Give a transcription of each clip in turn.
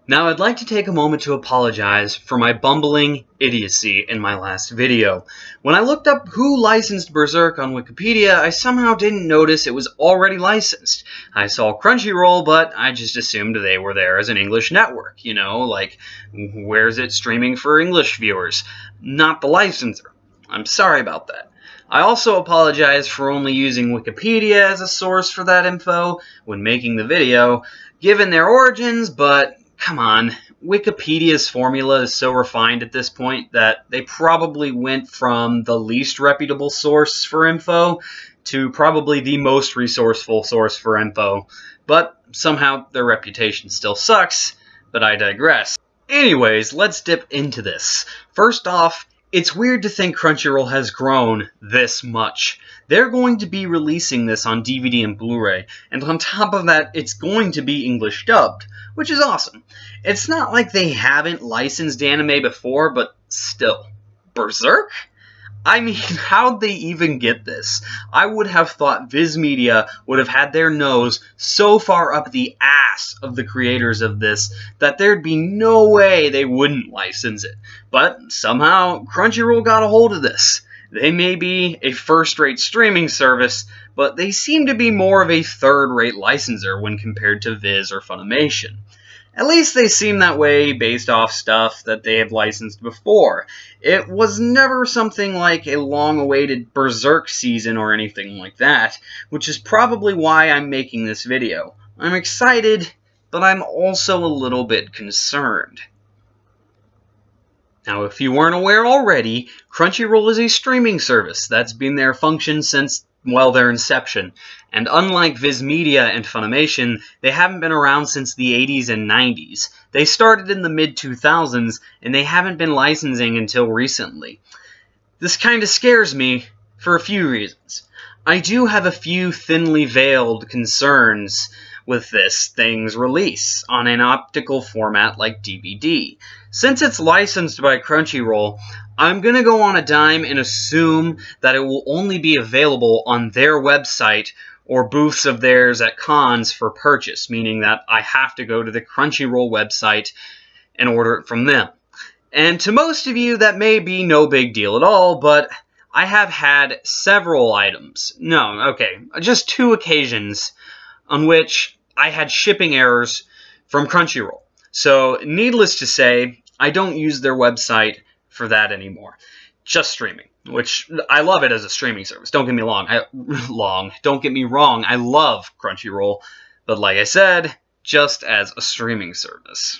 Now, I'd like to take a moment to apologize for my bumbling idiocy in my last video. When I looked up who licensed Berserk on Wikipedia, I somehow didn't notice it was already licensed. I saw Crunchyroll, but I just assumed they were there as an English network, you know, like, where's it streaming for English viewers? Not the licensor. I'm sorry about that. I also apologize for only using Wikipedia as a source for that info when making the video, given their origins, but come on, Wikipedia's formula is so refined at this point that they probably went from the least reputable source for info to probably the most resourceful source for info, but somehow their reputation still sucks, but I digress. Anyways, let's dip into this. First off, it's weird to think Crunchyroll has grown this much. They're going to be releasing this on DVD and Blu-ray, and on top of that, it's going to be English dubbed, which is awesome. It's not like they haven't licensed anime before, but still. Berserk? I mean, how'd they even get this? I would have thought Viz Media would have had their nose so far up the ass of the creators of this that there'd be no way they wouldn't license it. But somehow, Crunchyroll got a hold of this. They may be a first-rate streaming service, but they seem to be more of a third-rate licensor when compared to Viz or Funimation. At least they seem that way based off stuff that they have licensed before. It was never something like a long-awaited Berserk season or anything like that, which is probably why I'm making this video. I'm excited, but I'm also a little bit concerned. Now, if you weren't aware already, Crunchyroll is a streaming service that's been their function since, well, their inception. And unlike Viz Media and Funimation, they haven't been around since the 80s and 90s. They started in the mid-2000s, and they haven't been licensing until recently. This kind of scares me for a few reasons. I do have a few thinly veiled concerns with this thing's release on an optical format like DVD. Since it's licensed by Crunchyroll, I'm going to go on a dime and assume that it will only be available on their website or booths of theirs at cons for purchase, meaning that I have to go to the Crunchyroll website and order it from them. And to most of you, that may be no big deal at all, but I have had several items, just 2 occasions on which I had shipping errors from Crunchyroll. So, needless to say, I don't use their website for that anymore. Just streaming, which I love it as a streaming service. Don't get me wrong. I love Crunchyroll, but like I said, just as a streaming service.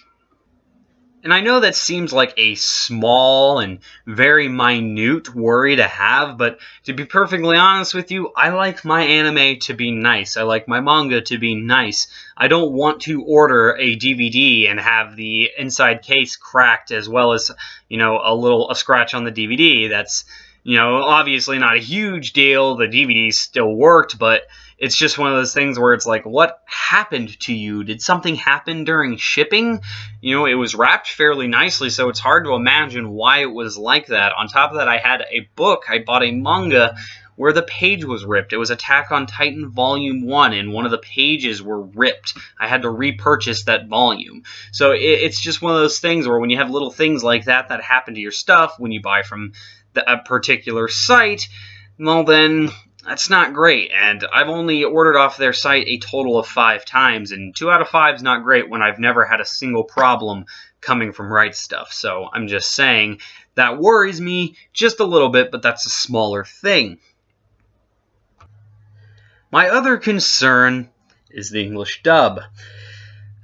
And I know that seems like a small and very minute worry to have, but to be perfectly honest with you, I like my anime to be nice. I like my manga to be nice. I don't want to order a DVD and have the inside case cracked as well as, a scratch on the DVD. That's, obviously not a huge deal. The DVD still worked, but it's just one of those things where it's like, what happened to you? Did something happen during shipping? It was wrapped fairly nicely, so it's hard to imagine why it was like that. On top of that, I had a book. I bought a manga where the page was ripped. It was Attack on Titan Volume 1, and one of the pages were ripped. I had to repurchase that volume. So it's just one of those things where when you have little things like that happen to your stuff when you buy from a particular site, well then, that's not great, and I've only ordered off their site a total of 5 times, and 2 out of 5 is not great when I've never had a single problem coming from Right Stuff. So I'm just saying, that worries me just a little bit, but that's a smaller thing. My other concern is the English dub.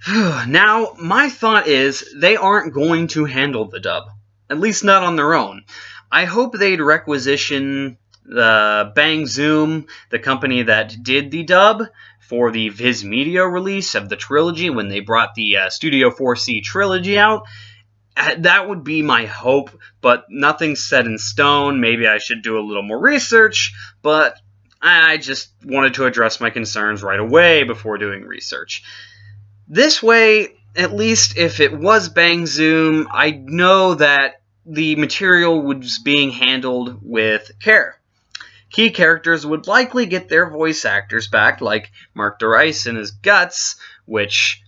Now, my thought is they aren't going to handle the dub, at least not on their own. I hope they'd requisition the Bang Zoom, the company that did the dub for the Viz Media release of the trilogy when they brought the Studio 4C trilogy out. That would be my hope, but nothing's set in stone. Maybe I should do a little more research, but I just wanted to address my concerns right away before doing research. This way, at least if it was Bang Zoom, I know that the material was being handled with care. Key characters would likely get their voice actors back, like Mark DeRice in his Guts, which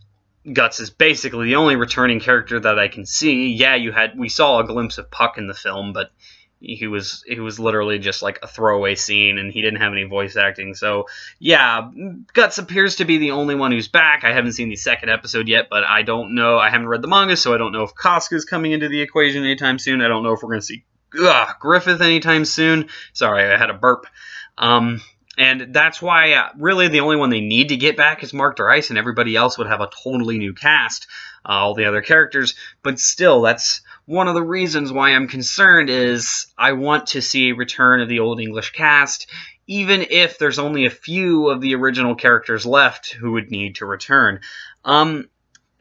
Guts is basically the only returning character that I can see. Yeah, we saw a glimpse of Puck in the film, but he was literally just like a throwaway scene, and he didn't have any voice acting. So yeah, Guts appears to be the only one who's back. I haven't seen the second episode yet, but I don't know. I haven't read the manga, so I don't know if Casca's coming into the equation anytime soon. I don't know if we're going to see Griffith anytime soon. Sorry, I had a burp. And that's why really the only one they need to get back is Mark Dreiss, and everybody else would have a totally new cast, all the other characters. But still, that's one of the reasons why I'm concerned is I want to see a return of the Old English cast, even if there's only a few of the original characters left who would need to return. And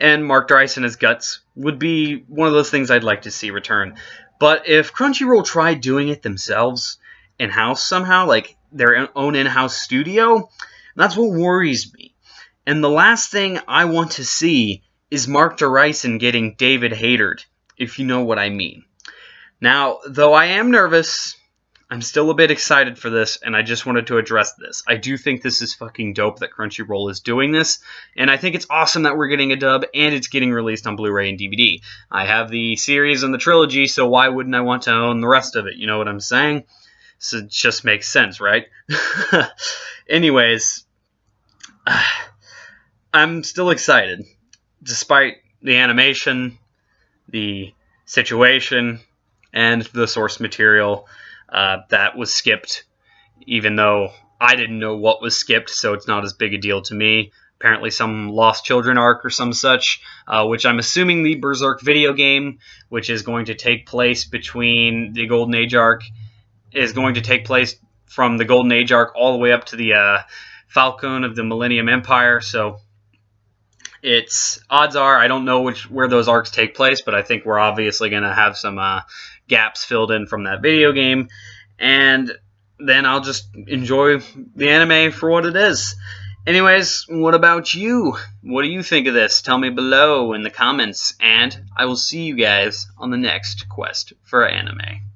Mark Dreiss and his Guts would be one of those things I'd like to see return. But if Crunchyroll tried doing it themselves in-house somehow, like their own in-house studio, that's what worries me. And the last thing I want to see is Mark Dreiss getting David Haytered, if you know what I mean. Now, though I am nervous, I'm still a bit excited for this, and I just wanted to address this. I do think this is fucking dope that Crunchyroll is doing this, and I think it's awesome that we're getting a dub, and it's getting released on Blu-ray and DVD. I have the series and the trilogy, so why wouldn't I want to own the rest of it? You know what I'm saying? So it just makes sense, right? Anyways, I'm still excited. Despite the animation, the situation, and the source material that was skipped, even though I didn't know what was skipped, so it's not as big a deal to me. Apparently some Lost Children arc or some such, which I'm assuming the Berserk video game, which is going to take place between the Golden Age arc, is going to take place from the Golden Age arc all the way up to the Falcon of the Millennium Empire. So it's odds are I don't know where those arcs take place, but I think we're obviously going to have some gaps filled in from that video game, and then I'll just enjoy the anime for what it is. Anyways, what about you? What do you think of this? Tell me below in the comments, and I will see you guys on the next quest for anime.